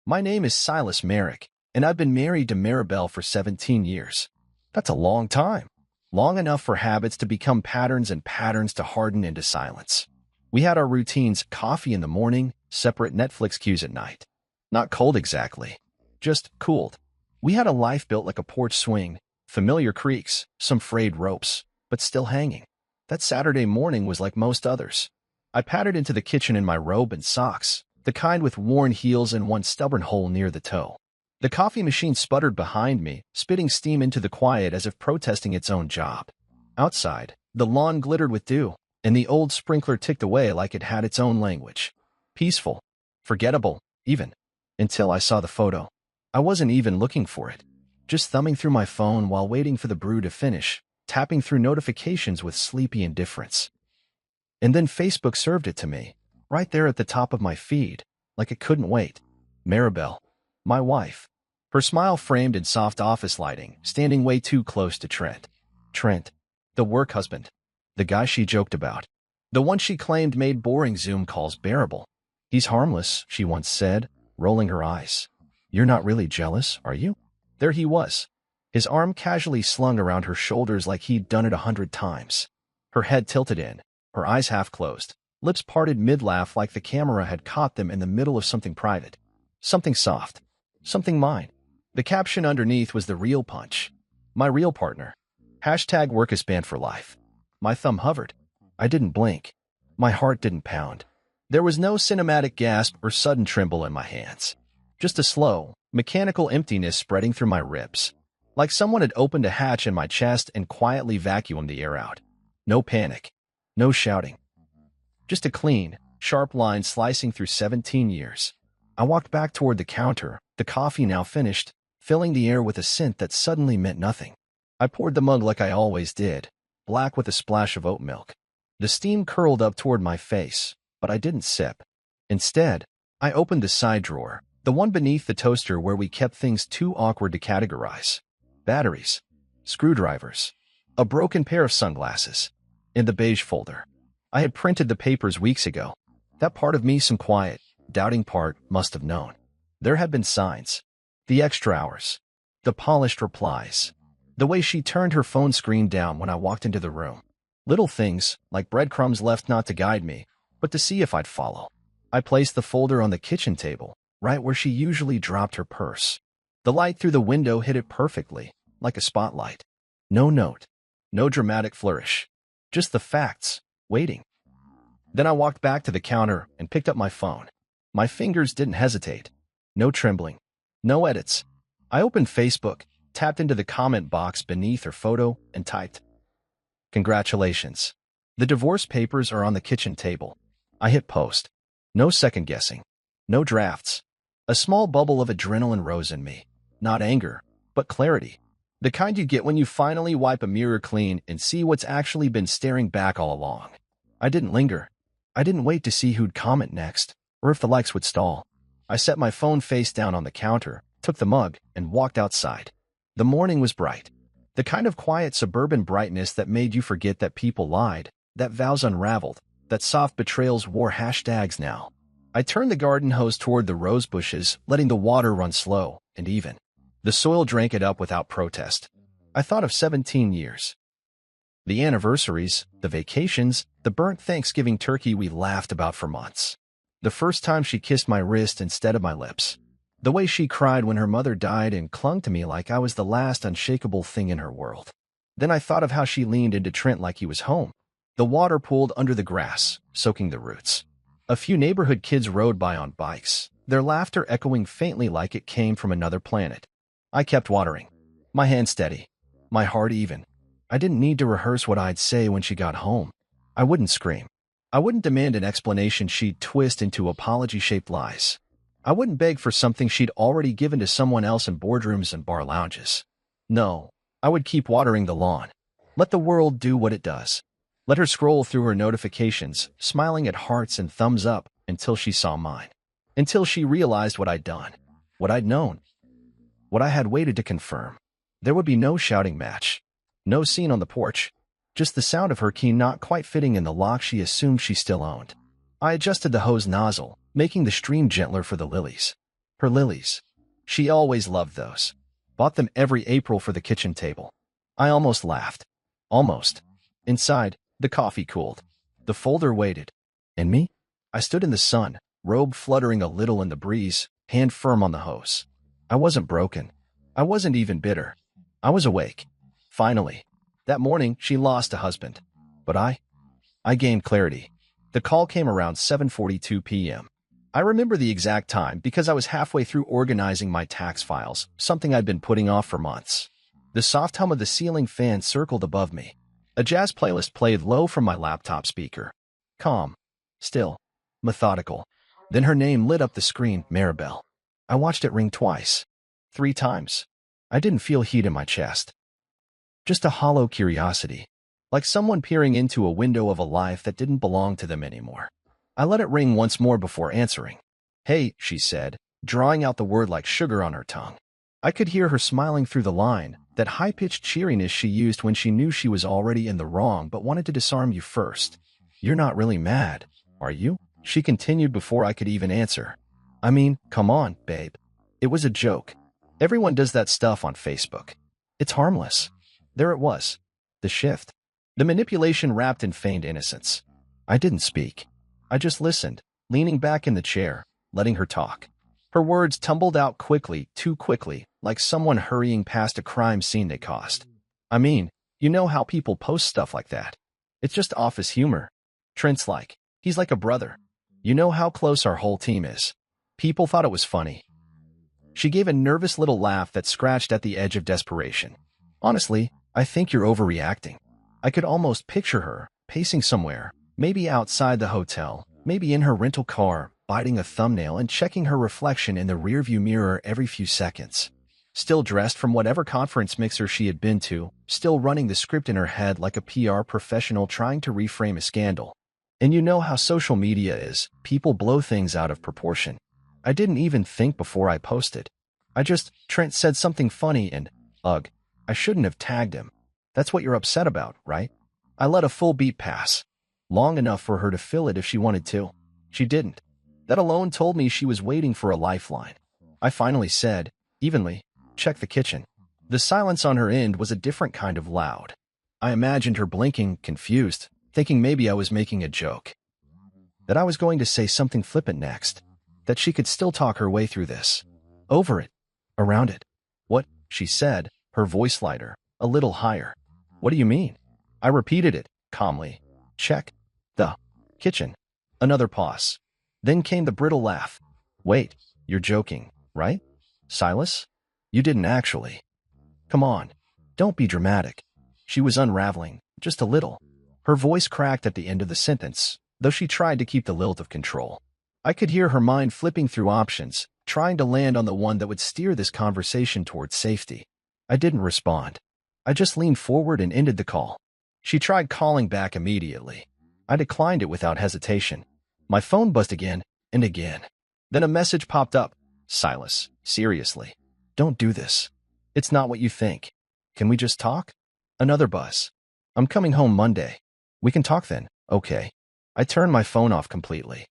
My name is Silas Merrick, and I've been married to Maribel for 17 years. That's a long time. Long enough for habits to become patterns and patterns to harden into silence. We had our routines: coffee in the morning, separate Netflix queues at night. Not cold exactly, just cooled. We had a life built like a porch swing, familiar creaks, some frayed ropes, but still hanging. That Saturday morning was like most others. I pattered into the kitchen in my robe and socks, the kind with worn heels and one stubborn hole near the toe. The coffee machine sputtered behind me, spitting steam into the quiet as if protesting its own job. Outside, the lawn glittered with dew, and the old sprinkler ticked away like it had its own language. Peaceful, forgettable, even. Until I saw the photo. I wasn't even looking for it. Just thumbing through my phone while waiting for the brew to finish, tapping through notifications with sleepy indifference. And then Facebook served it to me, right there at the top of my feed, like it couldn't wait. Maribel, my wife. Her smile framed in soft office lighting, standing way too close to Trent. Trent, the work husband. The guy she joked about. The one she claimed made boring Zoom calls bearable. He's harmless, she once said, rolling her eyes. You're not really jealous, are you? There he was, his arm casually slung around her shoulders like he'd done it 100 times. Her head tilted in, her eyes half closed, lips parted mid-laugh like the camera had caught them in the middle of something private. Something soft. Something mine. The caption underneath was the real punch. My real partner. Hashtag #WorkIsBanned for life. My thumb hovered. I didn't blink. My heart didn't pound. There was no cinematic gasp or sudden tremble in my hands. Just a slow, mechanical emptiness spreading through my ribs. Like someone had opened a hatch in my chest and quietly vacuumed the air out. No panic. No shouting. Just a clean, sharp line slicing through 17 years. I walked back toward the counter, the coffee now finished, filling the air with a scent that suddenly meant nothing. I poured the mug like I always did, black with a splash of oat milk. The steam curled up toward my face, but I didn't sip. Instead, I opened the side drawer, the one beneath the toaster where we kept things too awkward to categorize. Batteries, screwdrivers, a broken pair of sunglasses. In the beige folder. I had printed the papers weeks ago. That part of me, some quiet, doubting part, must have known. There had been signs. The extra hours. The polished replies. The way she turned her phone screen down when I walked into the room. Little things, like breadcrumbs left not to guide me, but to see if I'd follow. I placed the folder on the kitchen table, right where she usually dropped her purse. The light through the window hit it perfectly, like a spotlight. No note. No dramatic flourish. Just the facts, waiting. Then I walked back to the counter and picked up my phone. My fingers didn't hesitate. No trembling. No edits. I opened Facebook, tapped into the comment box beneath her photo, and typed, "Congratulations. The divorce papers are on the kitchen table." I hit post. No second guessing. No drafts. A small bubble of adrenaline rose in me. Not anger, but clarity. The kind you get when you finally wipe a mirror clean and see what's actually been staring back all along. I didn't linger. I didn't wait to see who'd comment next, or if the likes would stall. I set my phone face down on the counter, took the mug, and walked outside. The morning was bright. The kind of quiet suburban brightness that made you forget that people lied, that vows unraveled, that soft betrayals wore hashtags now. I turned the garden hose toward the rose bushes, letting the water run slow and even. The soil drank it up without protest. I thought of 17 years. The anniversaries, the vacations, the burnt Thanksgiving turkey we laughed about for months. The first time she kissed my wrist instead of my lips. The way she cried when her mother died and clung to me like I was the last unshakable thing in her world. Then I thought of how she leaned into Trent like he was home. The water pooled under the grass, soaking the roots. A few neighborhood kids rode by on bikes, their laughter echoing faintly like it came from another planet. I kept watering. My hand steady. My heart even. I didn't need to rehearse what I'd say when she got home. I wouldn't scream. I wouldn't demand an explanation she'd twist into apology-shaped lies. I wouldn't beg for something she'd already given to someone else in boardrooms and bar lounges. No, I would keep watering the lawn. Let the world do what it does. Let her scroll through her notifications, smiling at hearts and thumbs up until she saw mine. Until she realized what I'd done. What I'd known. What I had waited to confirm. There would be no shouting match. No scene on the porch. Just the sound of her key not quite fitting in the lock she assumed she still owned. I adjusted the hose nozzle, making the stream gentler for the lilies. Her lilies. She always loved those. Bought them every April for the kitchen table. I almost laughed. Almost. Inside, the coffee cooled. The folder waited. And me? I stood in the sun, robe fluttering a little in the breeze, hand firm on the hose. I wasn't broken. I wasn't even bitter. I was awake. Finally. That morning, she lost a husband. But I gained clarity. The call came around 7:42 p.m. I remember the exact time because I was halfway through organizing my tax files, something I'd been putting off for months. The soft hum of the ceiling fan circled above me. A jazz playlist played low from my laptop speaker. Calm. Still. Methodical. Then her name lit up the screen, Maribel. I watched it ring twice. 3 times. I didn't feel heat in my chest. Just a hollow curiosity. Like someone peering into a window of a life that didn't belong to them anymore. I let it ring once more before answering. Hey, she said, drawing out the word like sugar on her tongue. I could hear her smiling through the line, that high-pitched cheeriness she used when she knew she was already in the wrong but wanted to disarm you first. You're not really mad, are you? She continued before I could even answer. I mean, come on, babe. It was a joke. Everyone does that stuff on Facebook. It's harmless. There it was. The shift. The manipulation wrapped in feigned innocence. I didn't speak. I just listened, leaning back in the chair, letting her talk. Her words tumbled out quickly, too quickly, like someone hurrying past a crime scene they caused. I mean, you know how people post stuff like that. It's just office humor. Trent's like, he's like a brother. You know how close our whole team is. People thought it was funny. She gave a nervous little laugh that scratched at the edge of desperation. Honestly, I think you're overreacting. I could almost picture her, pacing somewhere, maybe outside the hotel, maybe in her rental car, biting a thumbnail and checking her reflection in the rearview mirror every few seconds. Still dressed from whatever conference mixer she had been to, still running the script in her head like a PR professional trying to reframe a scandal. And you know how social media is, people blow things out of proportion. I didn't even think before I posted. Trent said something funny and, ugh, I shouldn't have tagged him. That's what you're upset about, right? I let a full beat pass. Long enough for her to fill it if she wanted to. She didn't. That alone told me she was waiting for a lifeline. I finally said, evenly, check the kitchen. The silence on her end was a different kind of loud. I imagined her blinking, confused, thinking maybe I was making a joke. That I was going to say something flippant next. That she could still talk her way through this. Over it. Around it. What? She said, her voice lighter, a little higher. What do you mean? I repeated it, calmly. Check. The kitchen. Another pause. Then came the brittle laugh. Wait, you're joking, right? Silas? You didn't actually. Come on. Don't be dramatic. She was unraveling, just a little. Her voice cracked at the end of the sentence, though she tried to keep the lilt of control. I could hear her mind flipping through options, trying to land on the one that would steer this conversation towards safety. I didn't respond. I just leaned forward and ended the call. She tried calling back immediately. I declined it without hesitation. My phone buzzed again and again. Then a message popped up. Silas, seriously. Don't do this. It's not what you think. Can we just talk? Another buzz. I'm coming home Monday. We can talk then, okay. I turned my phone off completely.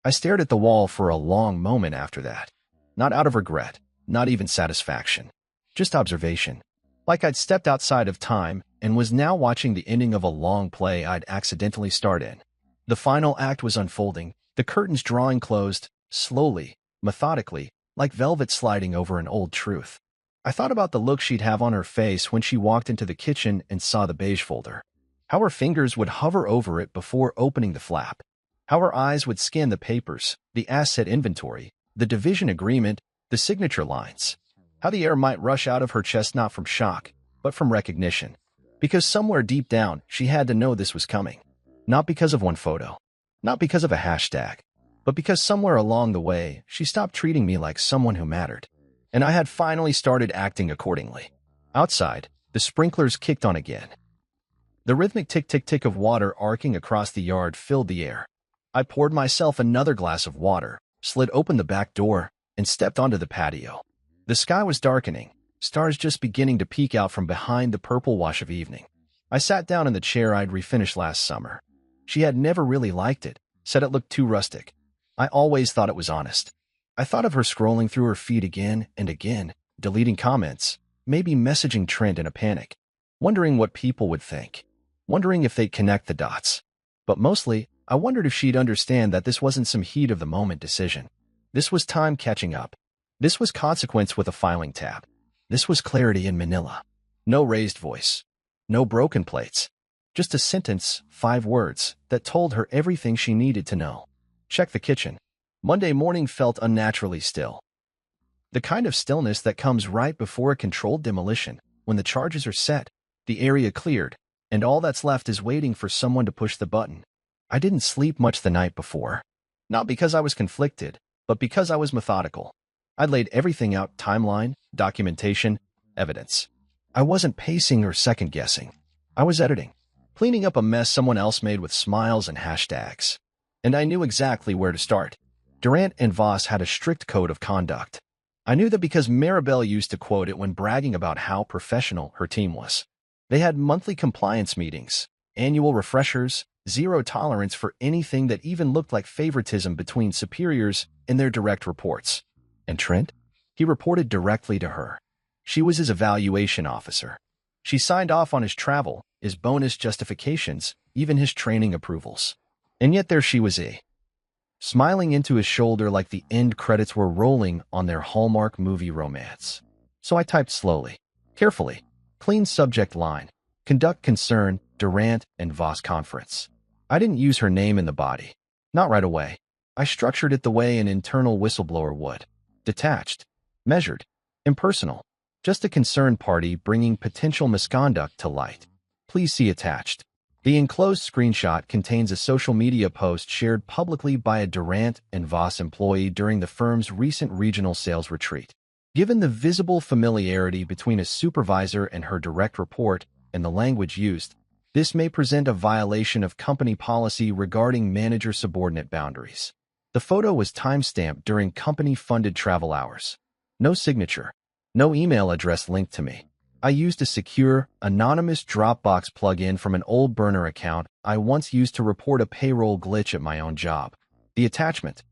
I stared at the wall for a long moment after that. Not out of regret, not even satisfaction. Just observation. Like I'd stepped outside of time and was now watching the ending of a long play I'd accidentally starred in. The final act was unfolding, the curtains drawing closed, slowly, methodically, like velvet sliding over an old truth. I thought about the look she'd have on her face when she walked into the kitchen and saw the beige folder. How her fingers would hover over it before opening the flap. How her eyes would scan the papers, the asset inventory, the division agreement, the signature lines. How the air might rush out of her chest not from shock, but from recognition. Because somewhere deep down, she had to know this was coming. Not because of one photo. Not because of a hashtag. But because somewhere along the way, she stopped treating me like someone who mattered. And I had finally started acting accordingly. Outside, the sprinklers kicked on again. The rhythmic tick-tick-tick of water arcing across the yard filled the air. I poured myself another glass of water, slid open the back door, and stepped onto the patio. The sky was darkening, stars just beginning to peek out from behind the purple wash of evening. I sat down in the chair I'd refinished last summer. She had never really liked it, said it looked too rustic. I always thought it was honest. I thought of her scrolling through her feed again and again, deleting comments, maybe messaging Trent in a panic, wondering what people would think, wondering if they'd connect the dots. But mostly, I wondered if she'd understand that this wasn't some heat-of-the-moment decision. This was time catching up. This was consequence with a filing tab. This was clarity in Manila. No raised voice. No broken plates. Just a sentence, 5 words, that told her everything she needed to know. Check the kitchen. Monday morning felt unnaturally still. The kind of stillness that comes right before a controlled demolition, when the charges are set, the area cleared, and all that's left is waiting for someone to push the button. I didn't sleep much the night before. Not because I was conflicted, but because I was methodical. I'd laid everything out: timeline, documentation, evidence. I wasn't pacing or second-guessing. I was editing, cleaning up a mess someone else made with smiles and hashtags. And I knew exactly where to start. Durant and Voss had a strict code of conduct. I knew that because Maribel used to quote it when bragging about how professional her team was. They had monthly compliance meetings, annual refreshers, zero tolerance for anything that even looked like favoritism between superiors and their direct reports. And Trent? He reported directly to her. She was his evaluation officer. She signed off on his travel, his bonus justifications, even his training approvals. And yet there she was, smiling into his shoulder like the end credits were rolling on their Hallmark movie romance. So I typed slowly, carefully, clean subject line, conduct concern, Durant and Voss conference. I didn't use her name in the body. Not right away. I structured it the way an internal whistleblower would. Detached, measured, impersonal. Just a concerned party bringing potential misconduct to light. Please see attached. The enclosed screenshot contains a social media post shared publicly by a Durant and Voss employee during the firm's recent regional sales retreat. Given the visible familiarity between a supervisor and her direct report and the language used, this may present a violation of company policy regarding manager-subordinate boundaries. The photo was timestamped during company-funded travel hours. No signature. No email address linked to me. I used a secure, anonymous Dropbox plugin from an old burner account I once used to report a payroll glitch at my own job. The attachment: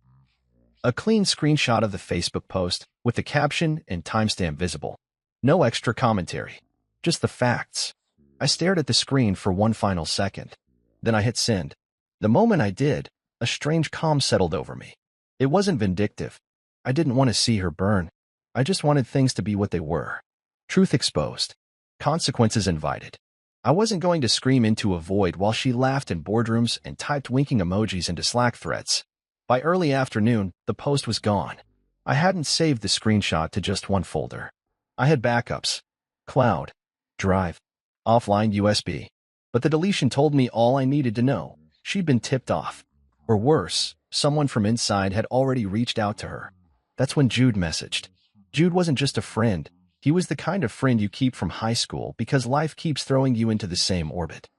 a clean screenshot of the Facebook post with the caption and timestamp visible. No extra commentary. Just the facts. I stared at the screen for one final second. Then I hit send. The moment I did, a strange calm settled over me. It wasn't vindictive. I didn't want to see her burn. I just wanted things to be what they were. Truth exposed. Consequences invited. I wasn't going to scream into a void while she laughed in boardrooms and typed winking emojis into Slack threads. By early afternoon, the post was gone. I hadn't saved the screenshot to just one folder. I had backups. Cloud, Drive, offline USB. But the deletion told me all I needed to know. She'd been tipped off. Or worse, someone from inside had already reached out to her. That's when Jude messaged. Jude wasn't just a friend. He was the kind of friend you keep from high school because life keeps throwing you into the same orbit.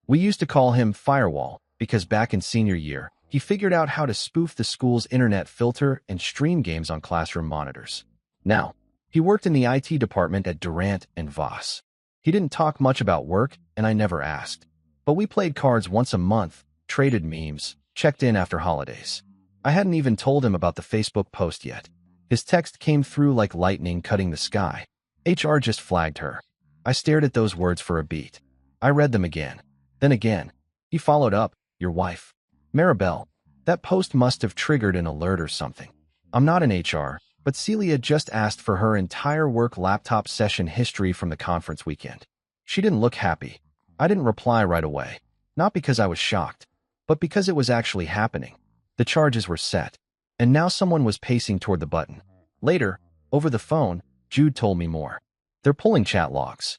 We used to call him Firewall because back in senior year, he figured out how to spoof the school's internet filter and stream games on classroom monitors. Now, he worked in the IT department at Durant and Voss. He didn't talk much about work, and I never asked. But we played cards once a month, traded memes, checked in after holidays. I hadn't even told him about the Facebook post yet. His text came through like lightning cutting the sky. HR just flagged her. I stared at those words for a beat. I read them again. Then again. He followed up, your wife. Maribel. That post must have triggered an alert or something. I'm not in HR, but Celia just asked for her entire work laptop session history from the conference weekend. She didn't look happy. I didn't reply right away. Not because I was shocked, but because it was actually happening. The charges were set. And now someone was pacing toward the button. Later, over the phone, Jude told me more. They're pulling chat logs,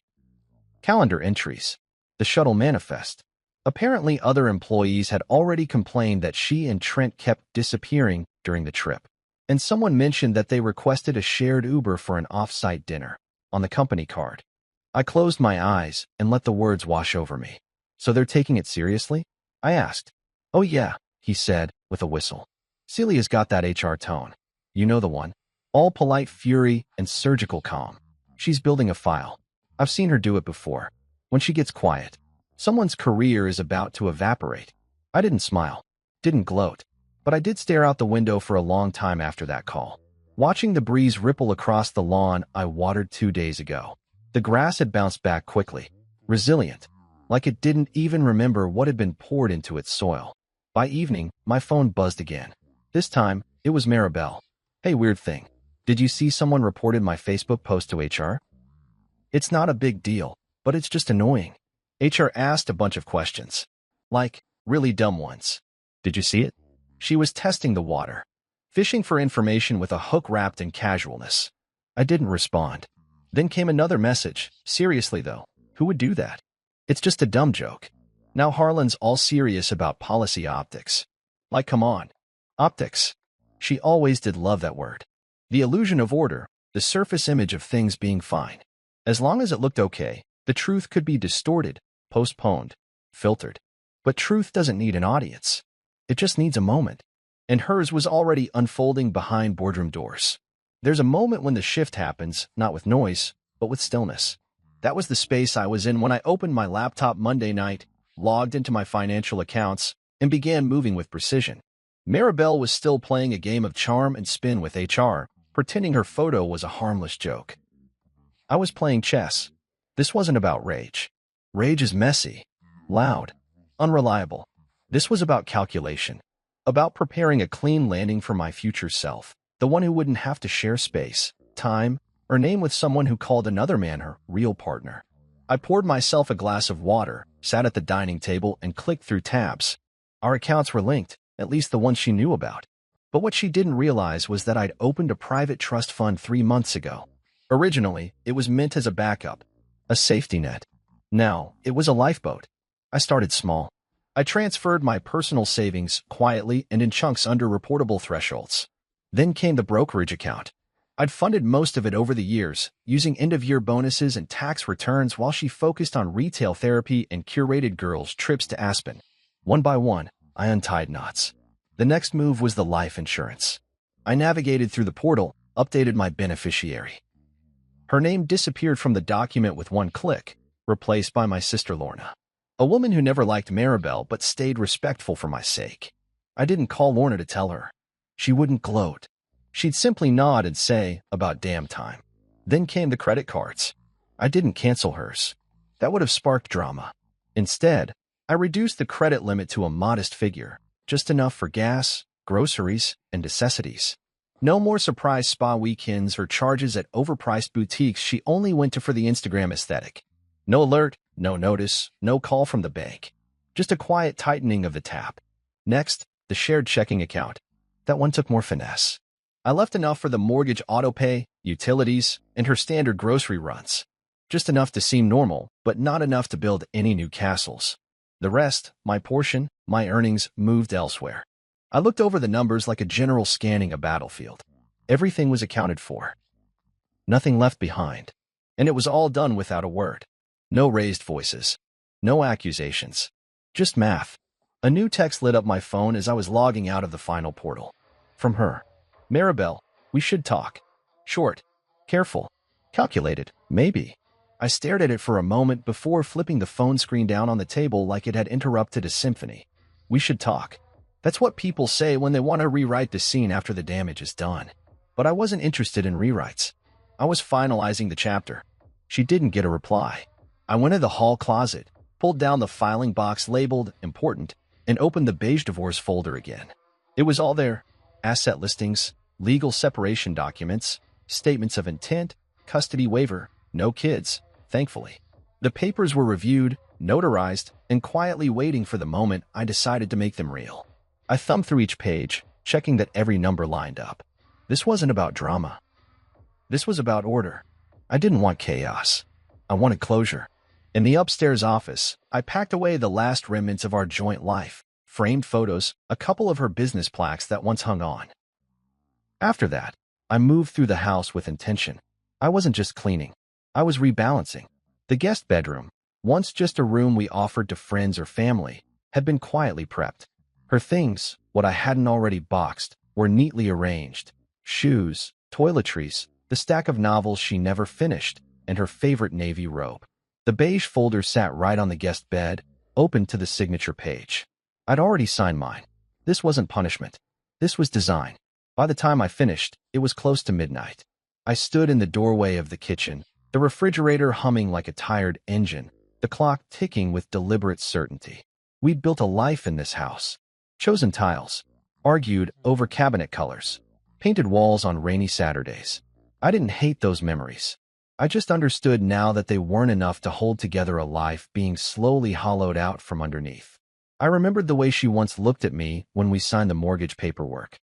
calendar entries, the shuttle manifest. Apparently, other employees had already complained that she and Trent kept disappearing during the trip. And someone mentioned that they requested a shared Uber for an off-site dinner on the company card. I closed my eyes and let the words wash over me. So they're taking it seriously? I asked. Oh yeah, he said, with a whistle. Celia's got that HR tone. You know the one. All polite fury and surgical calm. She's building a file. I've seen her do it before. When she gets quiet, someone's career is about to evaporate. I didn't smile, didn't gloat, But I did stare out the window for a long time after that call. Watching the breeze ripple across the lawn I watered 2 days ago. The grass had bounced back quickly, resilient, like it didn't even remember what had been poured into its soil. By evening, my phone buzzed again. This time, it was Maribel. Hey, weird thing. Did you see someone reported my Facebook post to HR? It's not a big deal, but it's just annoying. HR asked a bunch of questions. Like, really dumb ones. Did you see it? She was testing the water, fishing for information with a hook wrapped in casualness. I didn't respond. Then came another message. Seriously though, who would do that? It's just a dumb joke. Now Harlan's all serious about policy optics. Like, come on. Optics. She always did love that word. The illusion of order, the surface image of things being fine. As long as it looked okay, the truth could be distorted, postponed, filtered. But truth doesn't need an audience. It just needs a moment. And hers was already unfolding behind boardroom doors. There's a moment when the shift happens, not with noise, but with stillness. That was the space I was in when I opened my laptop Monday night, logged into my financial accounts, and began moving with precision. Maribel was still playing a game of charm and spin with HR, pretending her photo was a harmless joke. I was playing chess. This wasn't about rage. Rage is messy, loud, unreliable. This was about calculation, about preparing a clean landing for my future self, the one who wouldn't have to share space, time, or name with someone who called another man her real partner. I poured myself a glass of water, sat at the dining table, and clicked through tabs. Our accounts were linked, at least the ones she knew about. But what she didn't realize was that I'd opened a private trust fund 3 months ago. Originally, it was meant as a backup, a safety net. Now, it was a lifeboat. I started small. I transferred my personal savings quietly and in chunks under reportable thresholds. Then came the brokerage account. I'd funded most of it over the years, using end-of-year bonuses and tax returns while she focused on retail therapy and curated girls' trips to Aspen. One by one, I untied knots. The next move was the life insurance. I navigated through the portal, updated my beneficiary. Her name disappeared from the document with one click, replaced by my sister Lorna, a woman who never liked Maribel but stayed respectful for my sake. I didn't call Lorna to tell her. She wouldn't gloat. She'd simply nod and say, about damn time. Then came the credit cards. I didn't cancel hers. That would have sparked drama. Instead, I reduced the credit limit to a modest figure, just enough for gas, groceries, and necessities. No more surprise spa weekends or charges at overpriced boutiques she only went to for the Instagram aesthetic. No alert, no notice, no call from the bank. Just a quiet tightening of the tap. Next, the shared checking account. That one took more finesse. I left enough for the mortgage autopay, utilities, and her standard grocery runs. Just enough to seem normal, but not enough to build any new castles. The rest, my portion, my earnings, moved elsewhere. I looked over the numbers like a general scanning a battlefield. Everything was accounted for. Nothing left behind. And it was all done without a word. No raised voices. No accusations. Just math. A new text lit up my phone as I was logging out of the final portal. From her. Maribel, we should talk. Short. Careful. Calculated. Maybe. I stared at it for a moment before flipping the phone screen down on the table like it had interrupted a symphony. We should talk. That's what people say when they want to rewrite the scene after the damage is done. But I wasn't interested in rewrites. I was finalizing the chapter. She didn't get a reply. I went to the hall closet, pulled down the filing box labeled Important, and opened the beige divorce folder again. It was all there. Asset listings, legal separation documents, statements of intent, custody waiver, no kids, thankfully. The papers were reviewed, notarized, and quietly waiting for the moment I decided to make them real. I thumbed through each page, checking that every number lined up. This wasn't about drama. This was about order. I didn't want chaos. I wanted closure. In the upstairs office, I packed away the last remnants of our joint life, framed photos, a couple of her business plaques that once hung on. After that, I moved through the house with intention. I wasn't just cleaning. I was rebalancing. The guest bedroom, once just a room we offered to friends or family, had been quietly prepped. Her things, what I hadn't already boxed, were neatly arranged. Shoes, toiletries, the stack of novels she never finished, and her favorite navy robe. The beige folder sat right on the guest bed, open to the signature page. I'd already signed mine. This wasn't punishment. This was design. By the time I finished, it was close to midnight. I stood in the doorway of the kitchen, the refrigerator humming like a tired engine, the clock ticking with deliberate certainty. We'd built a life in this house. Chosen tiles. Argued over cabinet colors. Painted walls on rainy Saturdays. I didn't hate those memories. I just understood now that they weren't enough to hold together a life being slowly hollowed out from underneath. I remembered the way she once looked at me when we signed the mortgage paperwork.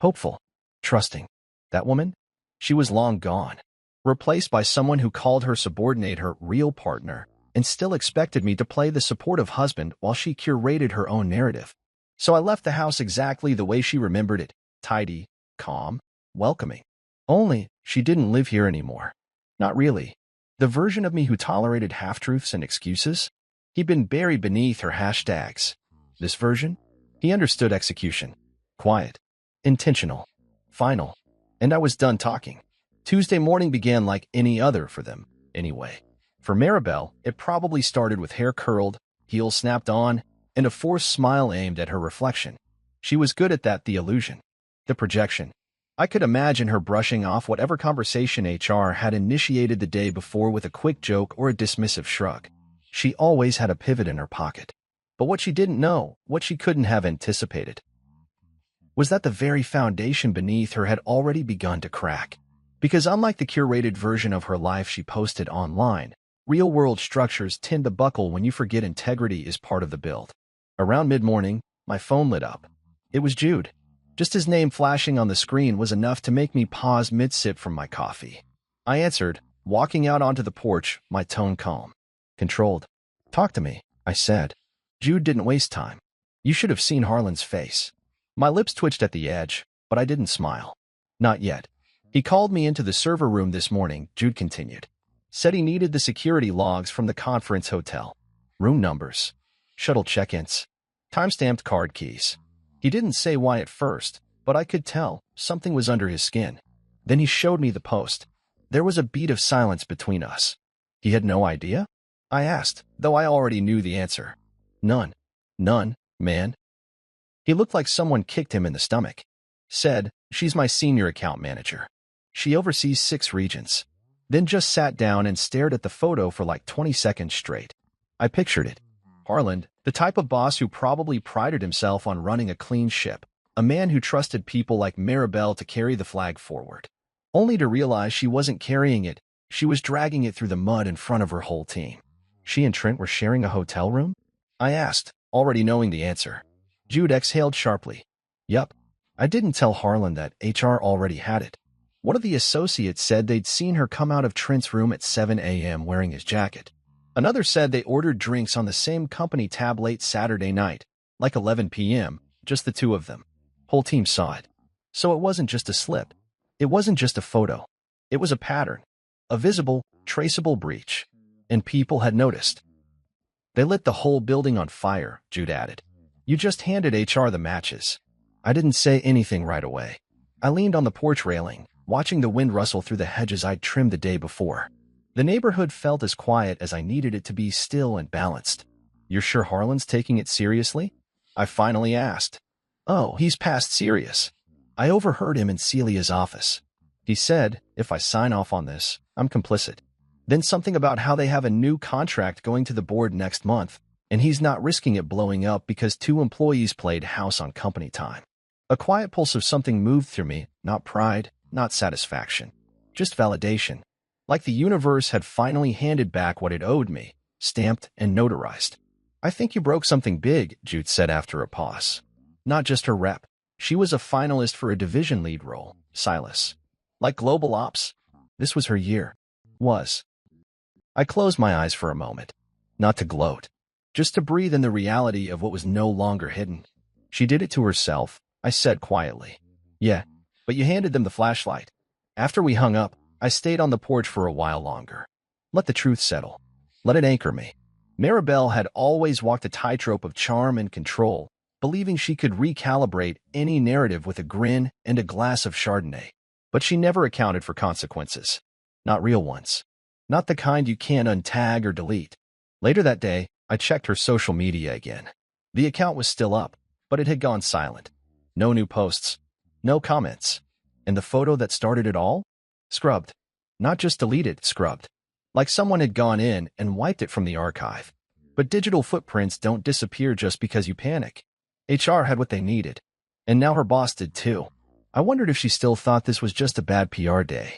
Hopeful. Trusting. That woman? She was long gone. Replaced by someone who called her subordinate her real partner and still expected me to play the supportive husband while she curated her own narrative. So I left the house exactly the way she remembered it, tidy, calm, welcoming. Only, she didn't live here anymore. Not really. The version of me who tolerated half-truths and excuses? He'd been buried beneath her hashtags. This version? He understood execution. Quiet. Intentional. Final. And I was done talking. Tuesday morning began like any other for them, anyway. For Maribel, it probably started with hair curled, heels snapped on, and a forced smile aimed at her reflection. She was good at that, the illusion. The projection. I could imagine her brushing off whatever conversation HR had initiated the day before with a quick joke or a dismissive shrug. She always had a pivot in her pocket. But what she didn't know, what she couldn't have anticipated, was that the very foundation beneath her had already begun to crack. Because unlike the curated version of her life she posted online, real-world structures tend to buckle when you forget integrity is part of the build. Around mid-morning, my phone lit up. It was Jude. Just his name flashing on the screen was enough to make me pause mid-sip from my coffee. I answered, walking out onto the porch, my tone calm. Controlled. "Talk to me," I said. Jude didn't waste time. You should have seen Harlan's face. My lips twitched at the edge, but I didn't smile. Not yet. He called me into the server room this morning, Jude continued. Said he needed the security logs from the conference hotel. Room numbers. Shuttle check-ins. Time-stamped card keys. He didn't say why at first, but I could tell something was under his skin. Then he showed me the post. There was a beat of silence between us. He had no idea? I asked, though I already knew the answer. None. None, man. He looked like someone kicked him in the stomach. Said, "She's my senior account manager. She oversees 6 regions." Then just sat down and stared at the photo for like 20 seconds straight. I pictured it. Harlan, the type of boss who probably prided himself on running a clean ship, a man who trusted people like Maribel to carry the flag forward. Only to realize she wasn't carrying it, she was dragging it through the mud in front of her whole team. She and Trent were sharing a hotel room? I asked, already knowing the answer. Jude exhaled sharply. Yup. I didn't tell Harlan that HR already had it. One of the associates said they'd seen her come out of Trent's room at 7 a.m. wearing his jacket. Another said they ordered drinks on the same company tab late Saturday night, like 11 p.m., just the two of them. Whole team saw it. So it wasn't just a slip. It wasn't just a photo. It was a pattern. A visible, traceable breach. And people had noticed. They lit the whole building on fire, Jude added. You just handed HR the matches. I didn't say anything right away. I leaned on the porch railing, watching the wind rustle through the hedges I'd trimmed the day before. The neighborhood felt as quiet as I needed it to be, still and balanced. You're sure Harlan's taking it seriously? I finally asked. Oh, he's past serious. I overheard him in Celia's office. He said, if I sign off on this, I'm complicit. Then something about how they have a new contract going to the board next month, and he's not risking it blowing up because 2 employees played house on company time. A quiet pulse of something moved through me, not pride, not satisfaction, just validation. Like the universe had finally handed back what it owed me, stamped and notarized. I think you broke something big, Jude said after a pause. Not just her rep. She was a finalist for a division lead role, Silas. Like global ops. This was her year. Was. I closed my eyes for a moment. Not to gloat. Just to breathe in the reality of what was no longer hidden. She did it to herself, I said quietly. Yeah, but you handed them the flashlight. After we hung up, I stayed on the porch for a while longer. Let the truth settle. Let it anchor me. Maribel had always walked a tightrope of charm and control, believing she could recalibrate any narrative with a grin and a glass of Chardonnay. But she never accounted for consequences. Not real ones. Not the kind you can't untag or delete. Later that day, I checked her social media again. The account was still up, but it had gone silent. No new posts. No comments. And the photo that started it all? Scrubbed. Not just deleted, scrubbed. Like someone had gone in and wiped it from the archive. But digital footprints don't disappear just because you panic. HR had what they needed. And now her boss did too. I wondered if she still thought this was just a bad PR day.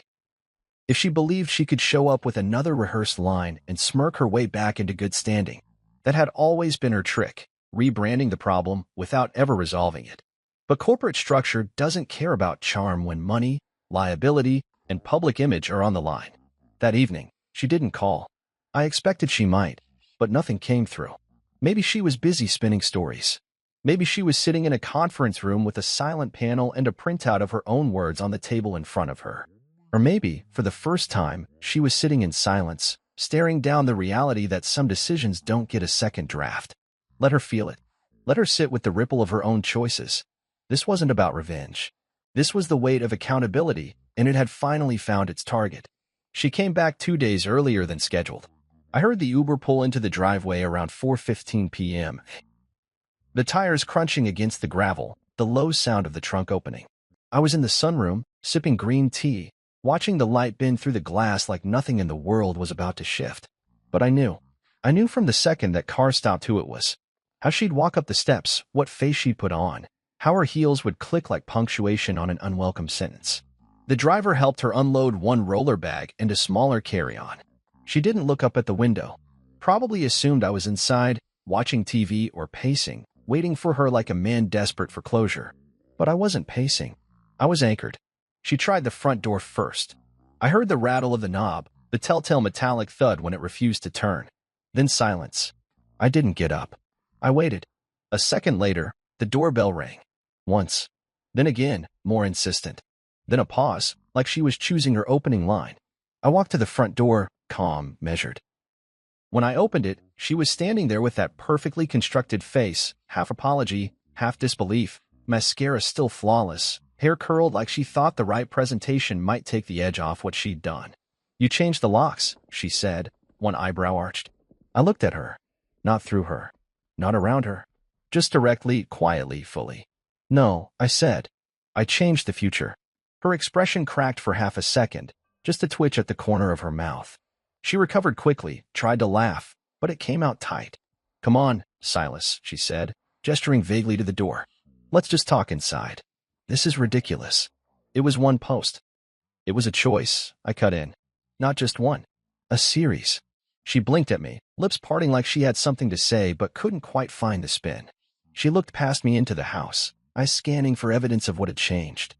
If she believed she could show up with another rehearsed line and smirk her way back into good standing. That had always been her trick, rebranding the problem without ever resolving it. But corporate structure doesn't care about charm when money, liability, and public image are on the line. That evening, she didn't call. I expected she might, but nothing came through. Maybe she was busy spinning stories. Maybe she was sitting in a conference room with a silent panel and a printout of her own words on the table in front of her. Or maybe, for the first time, she was sitting in silence, staring down the reality that some decisions don't get a second draft. Let her feel it. Let her sit with the ripple of her own choices. This wasn't about revenge. This was the weight of accountability, and it had finally found its target. She came back 2 days earlier than scheduled. I heard the Uber pull into the driveway around 4:15 p.m. The tires crunching against the gravel, the low sound of the trunk opening. I was in the sunroom, sipping green tea, watching the light bend through the glass like nothing in the world was about to shift. But I knew. I knew from the second that car stopped who it was. How she'd walk up the steps, what face she'd put on, how her heels would click like punctuation on an unwelcome sentence. The driver helped her unload one roller bag and a smaller carry-on. She didn't look up at the window. Probably assumed I was inside, watching TV or pacing, waiting for her like a man desperate for closure. But I wasn't pacing. I was anchored. She tried the front door first. I heard the rattle of the knob, the telltale metallic thud when it refused to turn. Then silence. I didn't get up. I waited. A second later, the doorbell rang. Once. Then again, more insistent. Then a pause, like she was choosing her opening line. I walked to the front door, calm, measured. When I opened it, she was standing there with that perfectly constructed face, half apology, half disbelief, mascara still flawless, hair curled like she thought the right presentation might take the edge off what she'd done. "You changed the locks," she said, one eyebrow arched. I looked at her. Not through her. Not around her. Just directly, quietly, fully. "No," I said. "I changed the future." Her expression cracked for half a second, just a twitch at the corner of her mouth. She recovered quickly, tried to laugh, but it came out tight. "Come on, Silas," she said, gesturing vaguely to the door. "Let's just talk inside. This is ridiculous." It was one post. It was a choice, I cut in. Not just one. A series. She blinked at me, lips parting like she had something to say but couldn't quite find the spin. She looked past me into the house, eyes scanning for evidence of what had changed.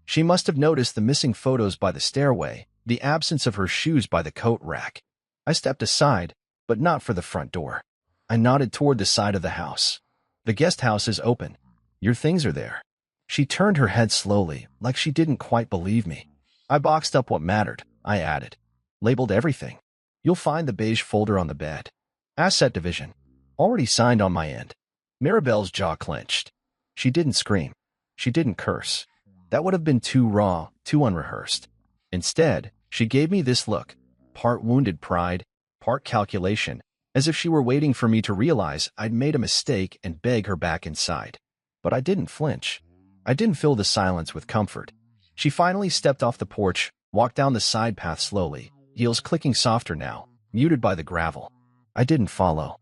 She must have noticed the missing photos by the stairway, the absence of her shoes by the coat rack. I stepped aside, but not for the front door. I nodded toward the side of the house. "The guest house is open. Your things are there." She turned her head slowly, like she didn't quite believe me. "I boxed up what mattered," I added. "Labeled everything. You'll find the beige folder on the bed. Asset division. Already signed on my end." Maribel's jaw clenched. She didn't scream. She didn't curse. That would have been too raw, too unrehearsed. Instead, she gave me this look, part wounded pride, part calculation, as if she were waiting for me to realize I'd made a mistake and beg her back inside. But I didn't flinch. I didn't fill the silence with comfort. She finally stepped off the porch, walked down the side path slowly, heels clicking softer now, muted by the gravel. I didn't follow.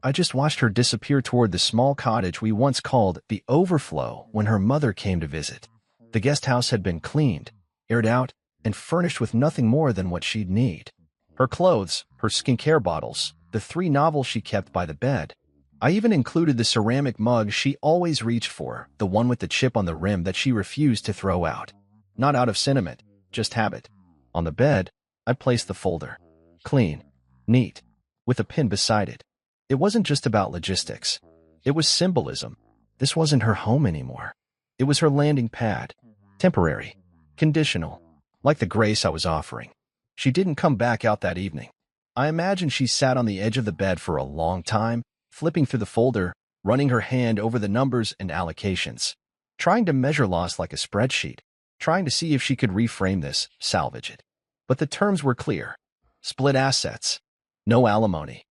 I just watched her disappear toward the small cottage we once called the Overflow when her mother came to visit. The guest house had been cleaned, aired out, and furnished with nothing more than what she'd need. Her clothes, her skincare bottles, the 3 novels she kept by the bed. I even included the ceramic mug she always reached for, the one with the chip on the rim that she refused to throw out. Not out of sentiment, just habit. On the bed, I placed the folder. Clean, neat, with a pin beside it. It wasn't just about logistics. It was symbolism. This wasn't her home anymore. It was her landing pad. Temporary. Conditional. Like the grace I was offering. She didn't come back out that evening. I imagine she sat on the edge of the bed for a long time, flipping through the folder, running her hand over the numbers and allocations, trying to measure loss like a spreadsheet, trying to see if she could reframe this, salvage it. But the terms were clear. Split assets. No alimony.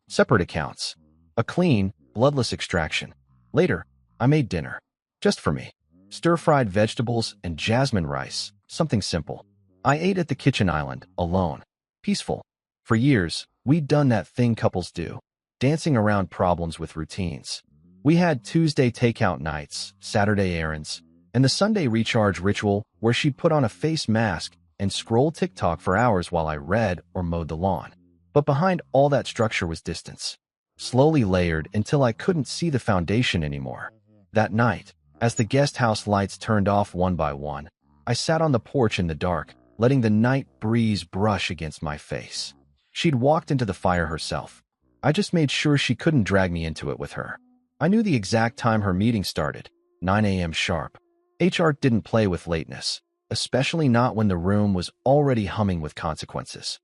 Separate accounts. A clean, bloodless extraction. Later, I made dinner. Just for me. Stir-fried vegetables and jasmine rice, something simple. I ate at the kitchen island, alone. Peaceful. For years, we'd done that thing couples do, dancing around problems with routines. We had Tuesday takeout nights, Saturday errands, and the Sunday recharge ritual where she'd put on a face mask and scroll TikTok for hours while I read or mowed the lawn. But behind all that structure was distance, slowly layered until I couldn't see the foundation anymore. That night, as the guest house lights turned off one by one, I sat on the porch in the dark, letting the night breeze brush against my face. She'd walked into the fire herself. I just made sure she couldn't drag me into it with her. I knew the exact time her meeting started, 9 a.m. sharp. HR didn't play with lateness, especially not when the room was already humming with consequences.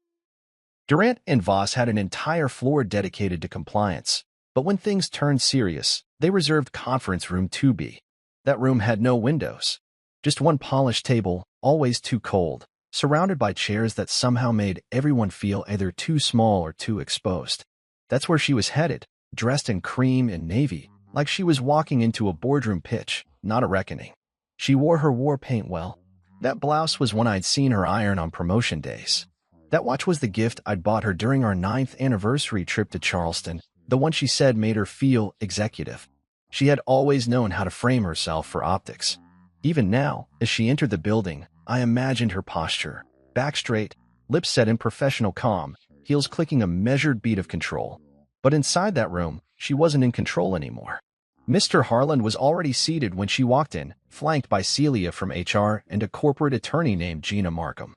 Durant and Voss had an entire floor dedicated to compliance, but when things turned serious, they reserved conference room 2B. That room had no windows, just one polished table, always too cold, surrounded by chairs that somehow made everyone feel either too small or too exposed. That's where she was headed, dressed in cream and navy, like she was walking into a boardroom pitch, not a reckoning. She wore her war paint well. That blouse was one I'd seen her iron on promotion days. That watch was the gift I'd bought her during our 9th anniversary trip to Charleston, the one she said made her feel executive. She had always known how to frame herself for optics. Even now, as she entered the building, I imagined her posture, back straight, lips set in professional calm, heels clicking a measured beat of control. But inside that room, she wasn't in control anymore. Mr. Harland was already seated when she walked in, flanked by Celia from HR and a corporate attorney named Gina Markham.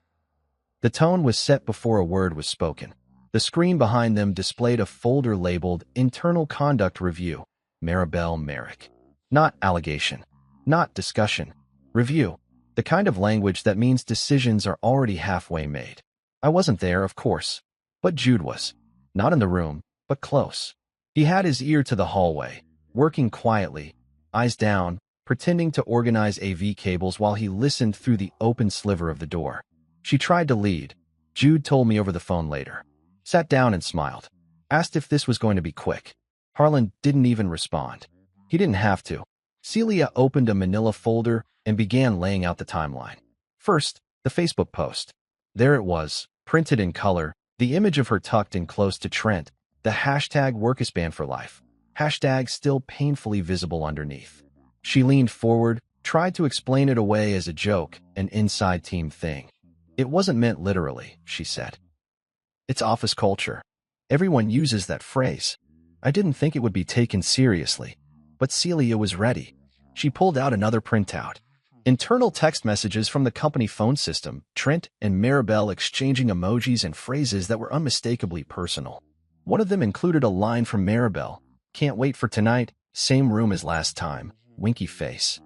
The tone was set before a word was spoken. The screen behind them displayed a folder labeled Internal Conduct Review, Maribel Merrick. Not allegation. Not discussion. Review. The kind of language that means decisions are already halfway made. I wasn't there, of course, but Jude was. Not in the room, but close. He had his ear to the hallway, working quietly, eyes down, pretending to organize AV cables while he listened through the open sliver of the door. She tried to lead. Jude told me over the phone later. Sat down and smiled. Asked if this was going to be quick. Harlan didn't even respond. He didn't have to. Celia opened a manila folder and began laying out the timeline. First, the Facebook post. There it was, printed in color, the image of her tucked in close to Trent, the hashtag #WorkIsBanned for life. Hashtag still painfully visible underneath. She leaned forward, tried to explain it away as a joke, an inside team thing. It wasn't meant literally, she said. It's office culture. Everyone uses that phrase. I didn't think it would be taken seriously. But Celia was ready. She pulled out another printout. Internal text messages from the company phone system, Trent and Maribel exchanging emojis and phrases that were unmistakably personal. One of them included a line from Maribel, "Can't wait for tonight, same room as last time, winky face."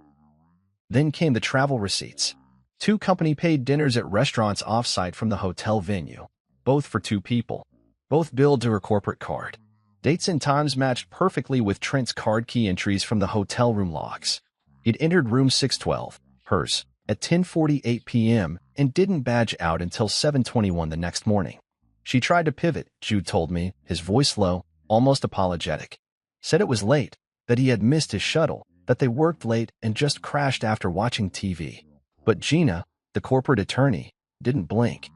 Then came the travel receipts. 2 company-paid dinners at restaurants off-site from the hotel venue, both for 2 people, both billed to her corporate card. Dates and times matched perfectly with Trent's card key entries from the hotel room logs. He'd entered room 612, hers, at 10:48 p.m. and didn't badge out until 7:21 the next morning. She tried to pivot, Jude told me, his voice low, almost apologetic. Said it was late, that he had missed his shuttle, that they worked late and just crashed after watching TV. But Gina, the corporate attorney, didn't blink.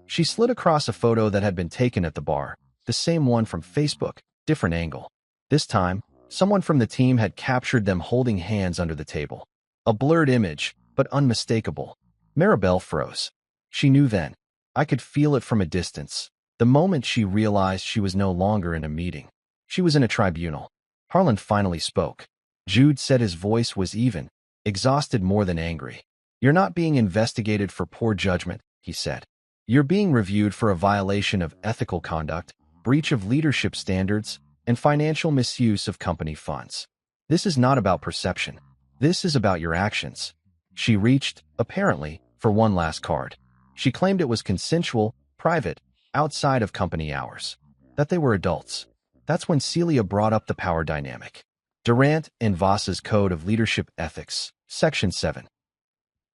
She slid across a photo that had been taken at the bar, the same one from Facebook, different angle. This time, someone from the team had captured them holding hands under the table. A blurred image, but unmistakable. Maribel froze. She knew then. I could feel it from a distance. The moment she realized she was no longer in a meeting. She was in a tribunal. Harlan finally spoke. Jude said his voice was even, exhausted more than angry. "You're not being investigated for poor judgment," he said. "You're being reviewed for a violation of ethical conduct, breach of leadership standards, and financial misuse of company funds. This is not about perception. This is about your actions." She reached, apparently, for one last card. She claimed it was consensual, private, outside of company hours. That they were adults. That's when Celia brought up the power dynamic. Durant and Voss's Code of Leadership Ethics, Section 7.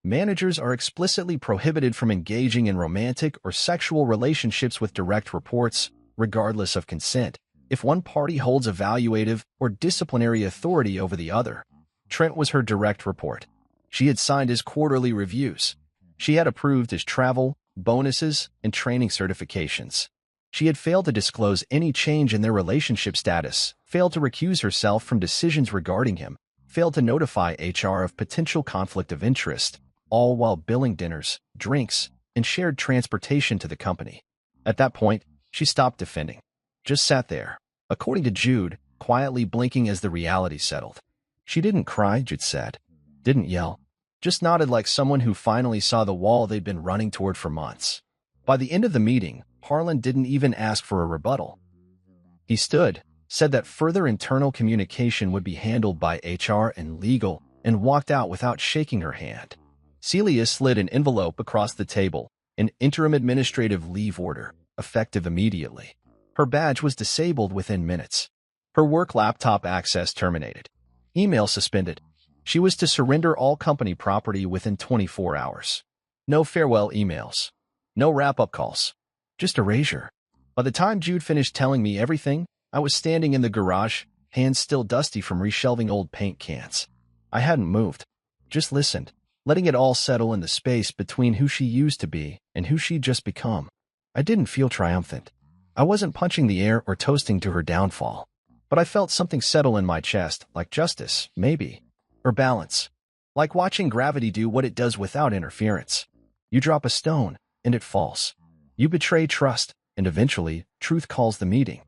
Managers are explicitly prohibited from engaging in romantic or sexual relationships with direct reports, regardless of consent, if one party holds evaluative or disciplinary authority over the other. Trent was her direct report. She had signed his quarterly reviews. She had approved his travel, bonuses, and training certifications. She had failed to disclose any change in their relationship status, failed to recuse herself from decisions regarding him, failed to notify HR of potential conflict of interest, all while billing dinners, drinks, and shared transportation to the company. At that point, she stopped defending. Just sat there, according to Jude, quietly blinking as the reality settled. She didn't cry, Jude said. Didn't yell. Just nodded like someone who finally saw the wall they'd been running toward for months. By the end of the meeting, Harlan didn't even ask for a rebuttal. He stood, said that further internal communication would be handled by HR and legal, and walked out without shaking her hand. Celia slid an envelope across the table, an interim administrative leave order, effective immediately. Her badge was disabled within minutes. Her work laptop access terminated. Email suspended. She was to surrender all company property within 24 hours. No farewell emails. No wrap-up calls. Just erasure. By the time Jude finished telling me everything, I was standing in the garage, hands still dusty from reshelving old paint cans. I hadn't moved. Just listened, letting it all settle in the space between who she used to be and who she'd just become. I didn't feel triumphant. I wasn't punching the air or toasting to her downfall. But I felt something settle in my chest, like justice, maybe. Or balance. Like watching gravity do what it does without interference. You drop a stone, and it falls. You betray trust, and eventually, truth calls the meeting.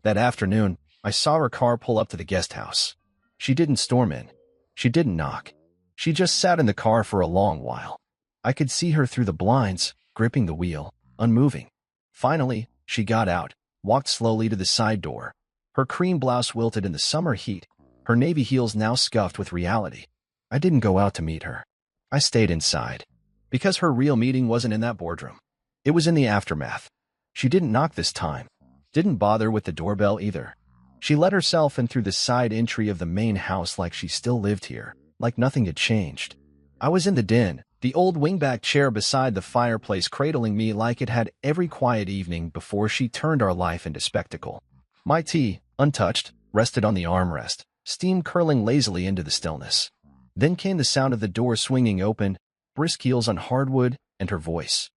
That afternoon, I saw her car pull up to the guest house. She didn't storm in. She didn't knock. She just sat in the car for a long while. I could see her through the blinds, gripping the wheel, unmoving. Finally, she got out, walked slowly to the side door. Her cream blouse wilted in the summer heat, her navy heels now scuffed with reality. I didn't go out to meet her. I stayed inside. Because her real meeting wasn't in that boardroom. It was in the aftermath. She didn't knock this time. Didn't bother with the doorbell either. She let herself in through the side entry of the main house like she still lived here, like nothing had changed. I was in the den, the old wingback chair beside the fireplace cradling me like it had every quiet evening before she turned our life into spectacle. My tea, untouched, rested on the armrest, steam curling lazily into the stillness. Then came the sound of the door swinging open, brisk heels on hardwood, and her voice.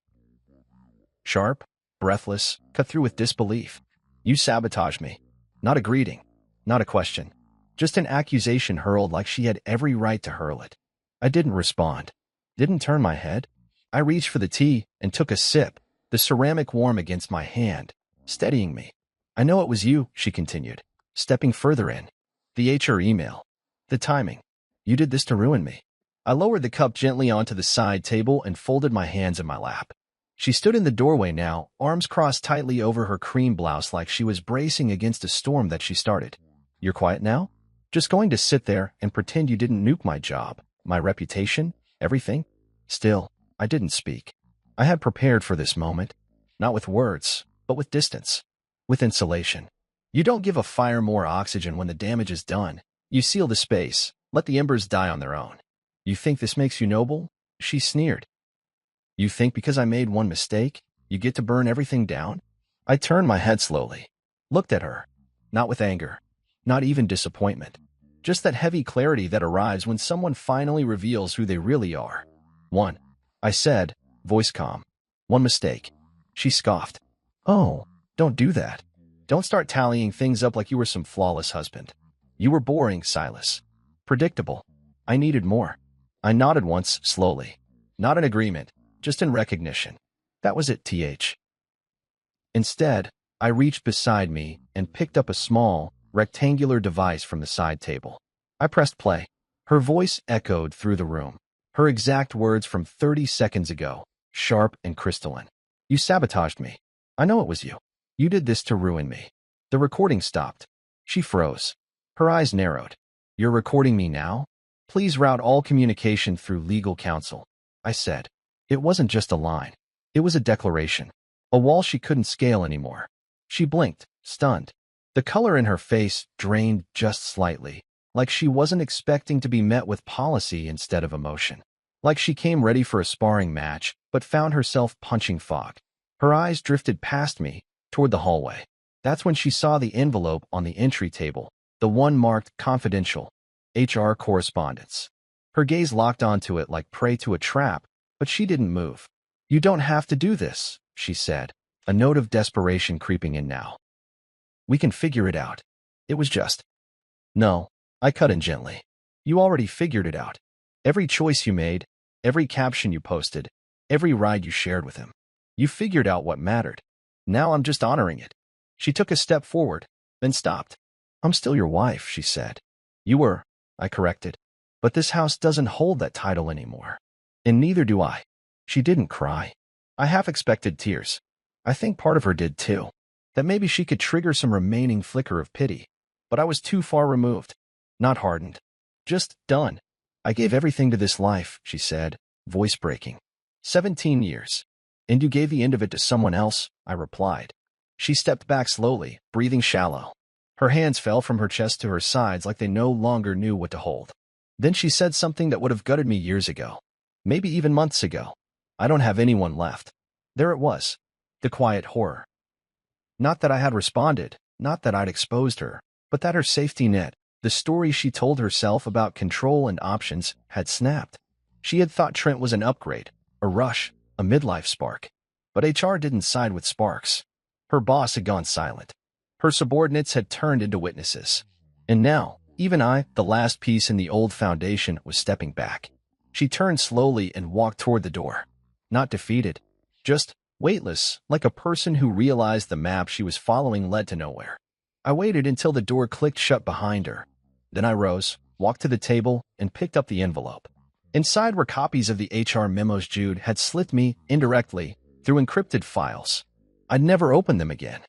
Sharp, breathless, cut through with disbelief. You sabotaged me. Not a greeting. Not a question. Just an accusation hurled like she had every right to hurl it. I didn't respond. Didn't turn my head. I reached for the tea and took a sip, the ceramic warm against my hand, steadying me. I know it was you, she continued, stepping further in. The HR email. The timing. You did this to ruin me. I lowered the cup gently onto the side table and folded my hands in my lap. She stood in the doorway now, arms crossed tightly over her cream blouse like she was bracing against a storm that she started. You're quiet now? Just going to sit there and pretend you didn't nuke my job, my reputation, everything? Still, I didn't speak. I had prepared for this moment. Not with words, but with distance. With insulation. You don't give a fire more oxygen when the damage is done. You seal the space, let the embers die on their own. You think this makes you noble? She sneered. You think because I made one mistake, you get to burn everything down? I turned my head slowly. Looked at her. Not with anger. Not even disappointment. Just that heavy clarity that arrives when someone finally reveals who they really are. One. I said, voice calm. One mistake. She scoffed. Oh, don't do that. Don't start tallying things up like you were some flawless husband. You were boring, Silas. Predictable. I needed more. I nodded once, slowly. Not in agreement, just in recognition. That was it, TH. Instead, I reached beside me and picked up a small, rectangular device from the side table. I pressed play. Her voice echoed through the room. Her exact words from 30 seconds ago, sharp and crystalline. You sabotaged me. I know it was you. You did this to ruin me. The recording stopped. She froze. Her eyes narrowed. You're recording me now? Please route all communication through legal counsel. I said. It wasn't just a line. It was a declaration. A wall she couldn't scale anymore. She blinked, stunned. The color in her face drained just slightly, like she wasn't expecting to be met with policy instead of emotion. Like she came ready for a sparring match, but found herself punching fog. Her eyes drifted past me, toward the hallway. That's when she saw the envelope on the entry table, the one marked confidential. HR correspondence. Her gaze locked onto it like prey to a trap, but she didn't move. "You don't have to do this," she said, a note of desperation creeping in now. "We can figure it out." It was just, "No," I cut in gently. "You already figured it out. Every choice you made, every caption you posted, every ride you shared with him. You figured out what mattered. Now I'm just honoring it." She took a step forward, then stopped. "I'm still your wife," she said. "You were," I corrected. "But this house doesn't hold that title anymore. And neither do I." She didn't cry. I half expected tears. I think part of her did too. That maybe she could trigger some remaining flicker of pity. But I was too far removed. Not hardened. Just done. "I gave everything to this life," she said, voice breaking. 17 years. "And you gave the end of it to someone else," I replied. She stepped back slowly, breathing shallow. Her hands fell from her chest to her sides like they no longer knew what to hold. Then she said something that would have gutted me years ago. Maybe even months ago. "I don't have anyone left." There it was. The quiet horror. Not that I had responded, not that I'd exposed her, but that her safety net, the story she told herself about control and options, had snapped. She had thought Trent was an upgrade, a rush, a midlife spark. But HR didn't side with sparks. Her boss had gone silent. Her subordinates had turned into witnesses. And now, even I, the last piece in the old foundation, was stepping back. She turned slowly and walked toward the door. Not defeated, just weightless, like a person who realized the map she was following led to nowhere. I waited until the door clicked shut behind her. Then I rose, walked to the table, and picked up the envelope. Inside were copies of the HR memos Jude had slipped me, indirectly, through encrypted files. I'd never open them again.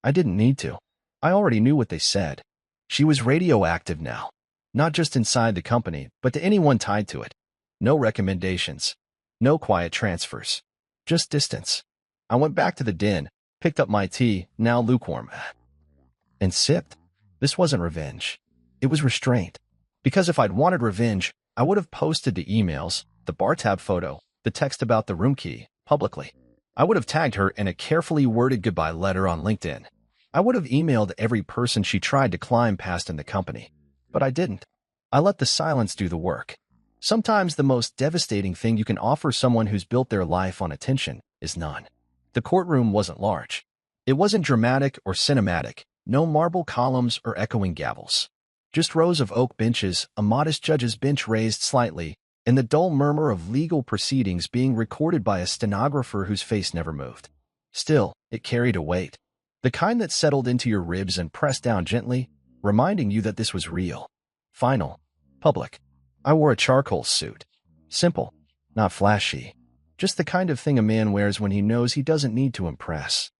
I didn't need to. I already knew what they said. She was radioactive now. Not just inside the company, but to anyone tied to it. No recommendations. No quiet transfers. Just distance. I went back to the den, picked up my tea, now lukewarm, and sipped. This wasn't revenge. It was restraint. Because if I'd wanted revenge, I would have posted the emails, the bar tab photo, the text about the room key, publicly. I would have tagged her in a carefully worded goodbye letter on LinkedIn. I would have emailed every person she tried to climb past in the company. But I didn't. I let the silence do the work. Sometimes the most devastating thing you can offer someone who's built their life on attention is none. The courtroom wasn't large. It wasn't dramatic or cinematic, no marble columns or echoing gavels. Just rows of oak benches, a modest judge's bench raised slightly, and the dull murmur of legal proceedings being recorded by a stenographer whose face never moved. Still, it carried a weight. The kind that settled into your ribs and pressed down gently, reminding you that this was real. Final. Public. I wore a charcoal suit. Simple. Not flashy. Just the kind of thing a man wears when he knows he doesn't need to impress.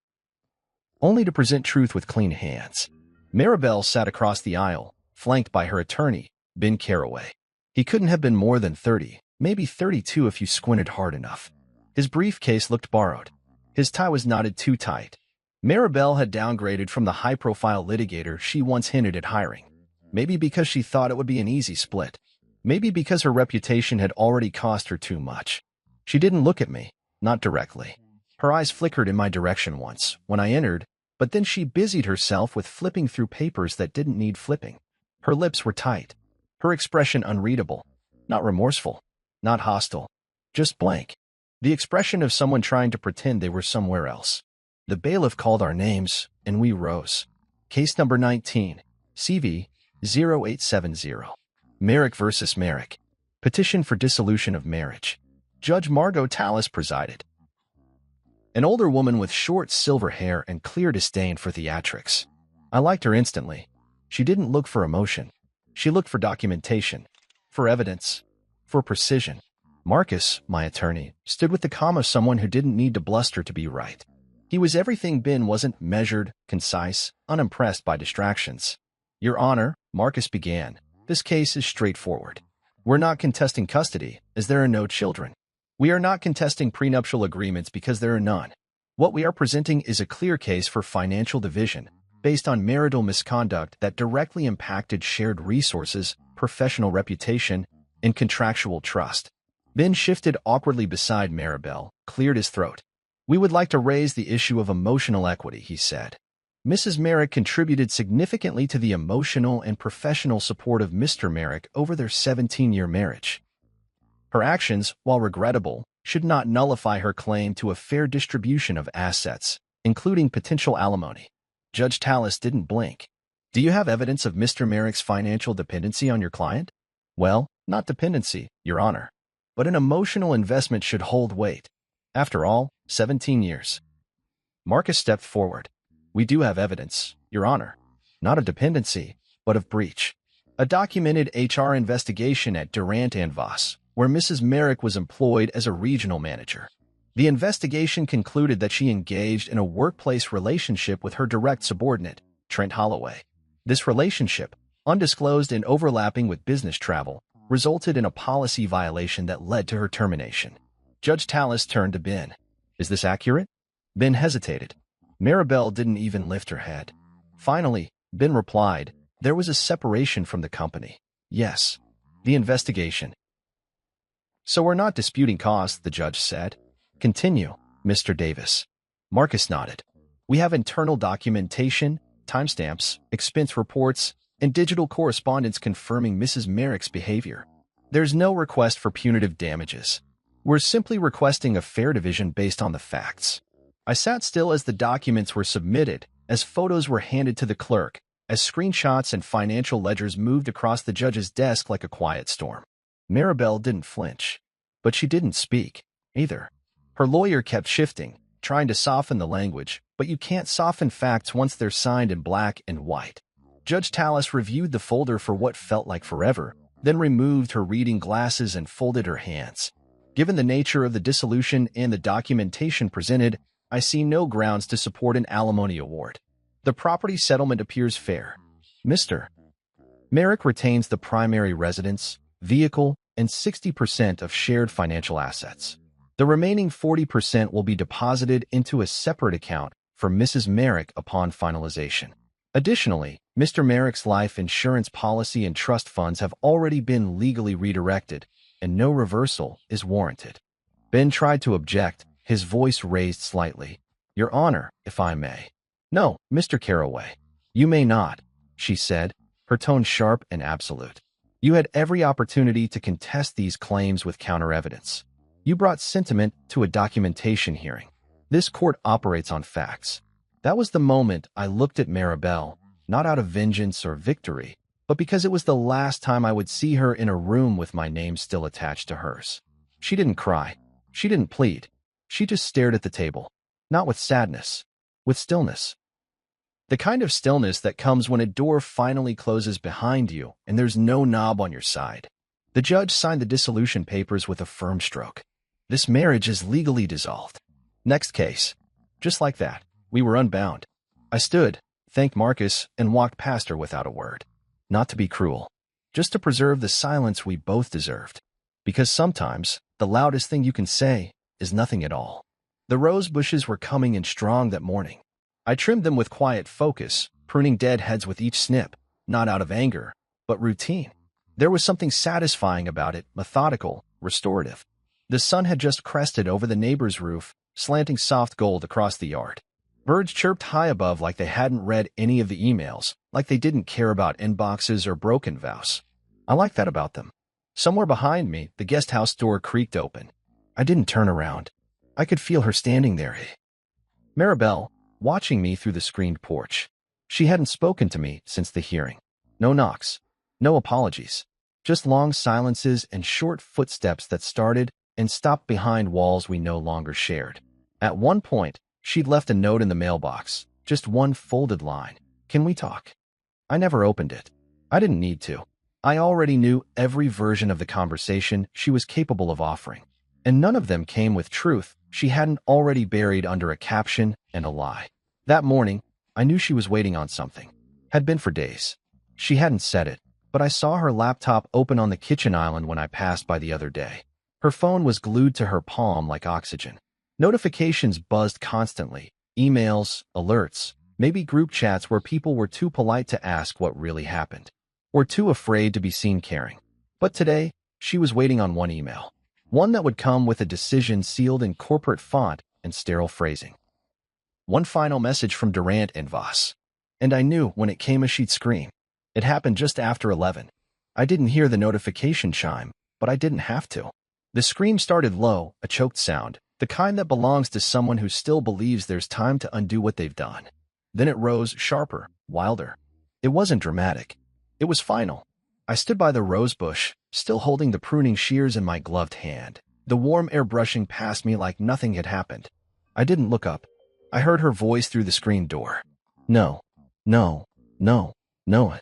Only to present truth with clean hands. Maribel sat across the aisle, flanked by her attorney, Ben Caraway. He couldn't have been more than 30, maybe 32 if you squinted hard enough. His briefcase looked borrowed. His tie was knotted too tight. Maribel had downgraded from the high-profile litigator she once hinted at hiring. Maybe because she thought it would be an easy split. Maybe because her reputation had already cost her too much. She didn't look at me, not directly. Her eyes flickered in my direction once, when I entered, but then she busied herself with flipping through papers that didn't need flipping. Her lips were tight. Her expression unreadable. Not remorseful. Not hostile. Just blank. The expression of someone trying to pretend they were somewhere else. The bailiff called our names, and we rose. Case number 19, CV 0870. Merrick versus Merrick. Petition for dissolution of marriage. Judge Margot Tallis presided. An older woman with short silver hair and clear disdain for theatrics. I liked her instantly. She didn't look for emotion. She looked for documentation, for evidence, for precision. Marcus, my attorney, stood with the calm of someone who didn't need to bluster to be right. He was everything Ben wasn't: measured, concise, unimpressed by distractions. Your Honor, Marcus began, this case is straightforward. We're not contesting custody, as there are no children. We are not contesting prenuptial agreements because there are none. What we are presenting is a clear case for financial division, based on marital misconduct that directly impacted shared resources, professional reputation, and contractual trust. Ben shifted awkwardly beside Maribel, cleared his throat. We would like to raise the issue of emotional equity, he said. Mrs. Merrick contributed significantly to the emotional and professional support of Mr. Merrick over their 17-year marriage. Her actions, while regrettable, should not nullify her claim to a fair distribution of assets, including potential alimony. Judge Tallis didn't blink. Do you have evidence of Mr. Merrick's financial dependency on your client? Well, not dependency, Your Honor. But an emotional investment should hold weight. After all, 17 years. Marcus stepped forward. We do have evidence, Your Honor. Not of dependency, but of breach. A documented HR investigation at Durant and Voss, where Mrs. Merrick was employed as a regional manager. The investigation concluded that she engaged in a workplace relationship with her direct subordinate, Trent Holloway. This relationship, undisclosed and overlapping with business travel, resulted in a policy violation that led to her termination. Judge Tallis turned to Ben. Is this accurate? Ben hesitated. Maribel didn't even lift her head. Finally, Ben replied, there was a separation from the company. Yes. The investigation. So we're not disputing costs, the judge said. Continue, Mr. Davis. Marcus nodded. We have internal documentation, timestamps, expense reports, and digital correspondence confirming Mrs. Merrick's behavior. There's no request for punitive damages. We're simply requesting a fair division based on the facts. I sat still as the documents were submitted, as photos were handed to the clerk, as screenshots and financial ledgers moved across the judge's desk like a quiet storm. Maribel didn't flinch, but she didn't speak, either. Her lawyer kept shifting, trying to soften the language, but you can't soften facts once they're signed in black and white. Judge Tallis reviewed the folder for what felt like forever, then removed her reading glasses and folded her hands. Given the nature of the dissolution and the documentation presented, I see no grounds to support an alimony award. The property settlement appears fair. Mr. Merrick retains the primary residence, vehicle, and 60% of shared financial assets. The remaining 40% will be deposited into a separate account for Mrs. Merrick upon finalization. Additionally, Mr. Merrick's life insurance policy and trust funds have already been legally redirected, and no reversal is warranted. Ben tried to object, his voice raised slightly. Your Honor, if I may. No, Mr. Carraway. You may not, she said, her tone sharp and absolute. You had every opportunity to contest these claims with counter-evidence. You brought sentiment to a documentation hearing. This court operates on facts. That was the moment I looked at Maribel, not out of vengeance or victory, but because it was the last time I would see her in a room with my name still attached to hers. She didn't cry. She didn't plead. She just stared at the table. Not with sadness, with stillness. The kind of stillness that comes when a door finally closes behind you and there's no knob on your side. The judge signed the dissolution papers with a firm stroke. This marriage is legally dissolved. Next case. Just like that, we were unbound. I stood, thanked Marcus, and walked past her without a word. Not to be cruel, just to preserve the silence we both deserved. Because sometimes, the loudest thing you can say is nothing at all. The rose bushes were coming in strong that morning. I trimmed them with quiet focus, pruning dead heads with each snip, not out of anger, but routine. There was something satisfying about it, methodical, restorative. The sun had just crested over the neighbor's roof, slanting soft gold across the yard. Birds chirped high above like they hadn't read any of the emails, like they didn't care about inboxes or broken vows. I liked that about them. Somewhere behind me, the guest house door creaked open. I didn't turn around. I could feel her standing there. Maribel, watching me through the screened porch. She hadn't spoken to me since the hearing. No knocks. No apologies. Just long silences and short footsteps that started and stopped behind walls we no longer shared. At one point, she'd left a note in the mailbox, just one folded line. Can we talk? I never opened it. I didn't need to. I already knew every version of the conversation she was capable of offering. And none of them came with truth she hadn't already buried under a caption and a lie. That morning, I knew she was waiting on something. Had been for days. She hadn't said it, but I saw her laptop open on the kitchen island when I passed by the other day. Her phone was glued to her palm like oxygen. Notifications buzzed constantly, emails, alerts, maybe group chats where people were too polite to ask what really happened, or too afraid to be seen caring. But today, she was waiting on one email. One that would come with a decision sealed in corporate font and sterile phrasing. One final message from Durant and Voss. And I knew when it came she'd scream. It happened just after 11. I didn't hear the notification chime, but I didn't have to. The scream started low, a choked sound, the kind that belongs to someone who still believes there's time to undo what they've done. Then it rose, sharper, wilder. It wasn't dramatic. It was final. I stood by the rose bush, still holding the pruning shears in my gloved hand, the warm air brushing past me like nothing had happened. I didn't look up. I heard her voice through the screen door. No, no, no, no.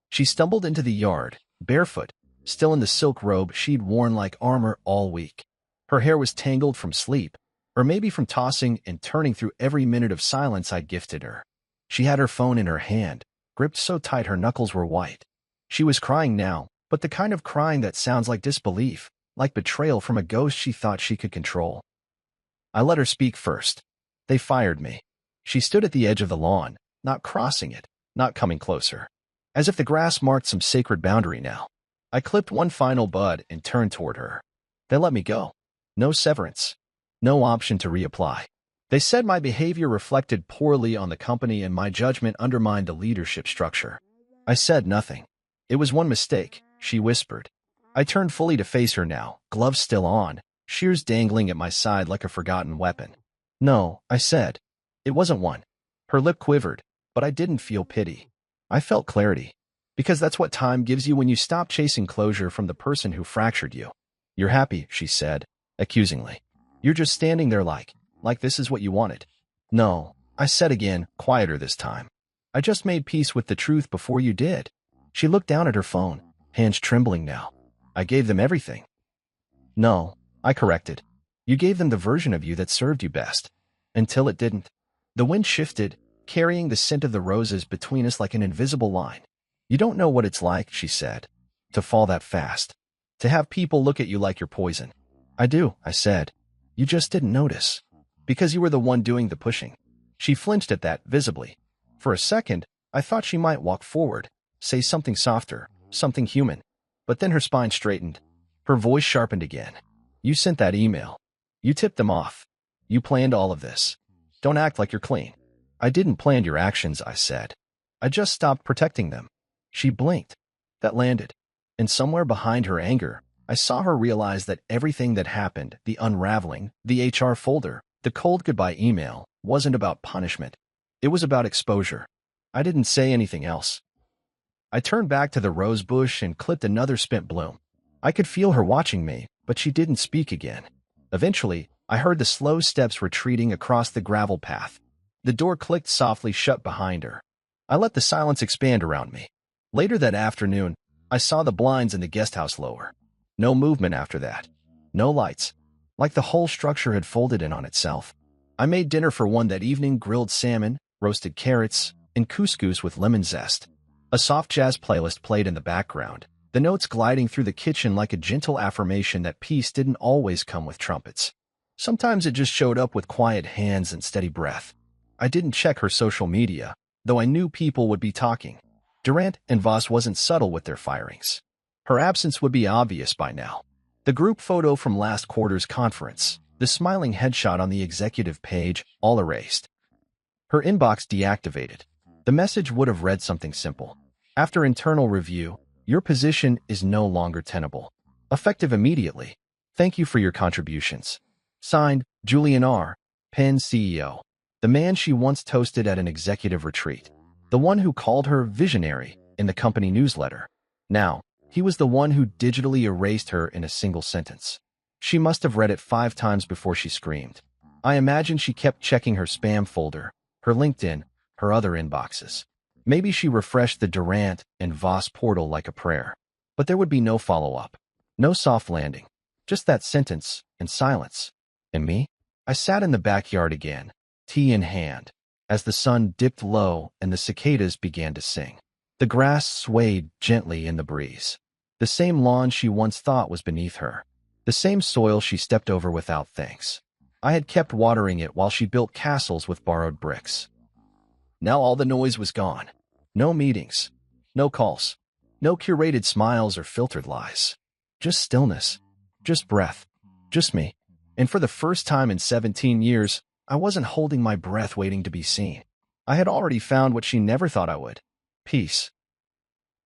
She stumbled into the yard, barefoot, still in the silk robe she'd worn like armor all week. Her hair was tangled from sleep, or maybe from tossing and turning through every minute of silence I'd gifted her. She had her phone in her hand, gripped so tight her knuckles were white. She was crying now, but the kind of crying that sounds like disbelief, like betrayal from a ghost she thought she could control. I let her speak first. They fired me. She stood at the edge of the lawn, not crossing it, not coming closer. As if the grass marked some sacred boundary now. I clipped one final bud and turned toward her. They let me go. No severance. No option to reapply. They said my behavior reflected poorly on the company and my judgment undermined the leadership structure. I said nothing. It was one mistake, she whispered. I turned fully to face her now, gloves still on, shears dangling at my side like a forgotten weapon. No, I said. It wasn't one. Her lip quivered, but I didn't feel pity. I felt clarity. Because that's what time gives you when you stop chasing closure from the person who fractured you. You're happy, she said, accusingly. You're just standing there like this is what you wanted. No, I said again, quieter this time. I just made peace with the truth before you did. She looked down at her phone, hands trembling now. I gave them everything. No, I corrected. You gave them the version of you that served you best. Until it didn't. The wind shifted, carrying the scent of the roses between us like an invisible line. You don't know what it's like, she said, to fall that fast. To have people look at you like you're poison. I do, I said. You just didn't notice. Because you were the one doing the pushing. She flinched at that, visibly. For a second, I thought she might walk forward, say something softer, something human. But then her spine straightened. Her voice sharpened again. You sent that email. You tipped them off. You planned all of this. Don't act like you're clean. I didn't plan your actions, I said. I just stopped protecting them. She blinked. That landed. And somewhere behind her anger, I saw her realize that everything that happened, the unraveling, the HR folder, the cold goodbye email, wasn't about punishment. It was about exposure. I didn't say anything else. I turned back to the rose bush and clipped another spent bloom. I could feel her watching me, but she didn't speak again. Eventually, I heard the slow steps retreating across the gravel path. The door clicked softly shut behind her. I let the silence expand around me. Later that afternoon, I saw the blinds in the guest house lower. No movement after that. No lights. Like the whole structure had folded in on itself. I made dinner for one that evening, grilled salmon, roasted carrots, and couscous with lemon zest. A soft jazz playlist played in the background, the notes gliding through the kitchen like a gentle affirmation that peace didn't always come with trumpets. Sometimes it just showed up with quiet hands and steady breath. I didn't check her social media, though I knew people would be talking. Durant and Voss wasn't subtle with their firings. Her absence would be obvious by now. The group photo from last quarter's conference, the smiling headshot on the executive page, all erased. Her inbox deactivated. The message would have read something simple. After internal review, your position is no longer tenable. Effective immediately. Thank you for your contributions. Signed, Julian R., Penn CEO. The man she once toasted at an executive retreat. The one who called her visionary in the company newsletter. Now, he was the one who digitally erased her in a single sentence. She must have read it 5 times before she screamed. I imagine she kept checking her spam folder, her LinkedIn, her other inboxes. Maybe she refreshed the Durant and Voss portal like a prayer. But there would be no follow-up. No soft landing. Just that sentence and silence. And me? I sat in the backyard again, tea in hand, as the sun dipped low and the cicadas began to sing. The grass swayed gently in the breeze. The same lawn she once thought was beneath her. The same soil she stepped over without thanks. I had kept watering it while she built castles with borrowed bricks. Now all the noise was gone. No meetings. No calls. No curated smiles or filtered lies. Just stillness. Just breath. Just me. And for the first time in 17 years, I wasn't holding my breath waiting to be seen. I had already found what she never thought I would. Peace.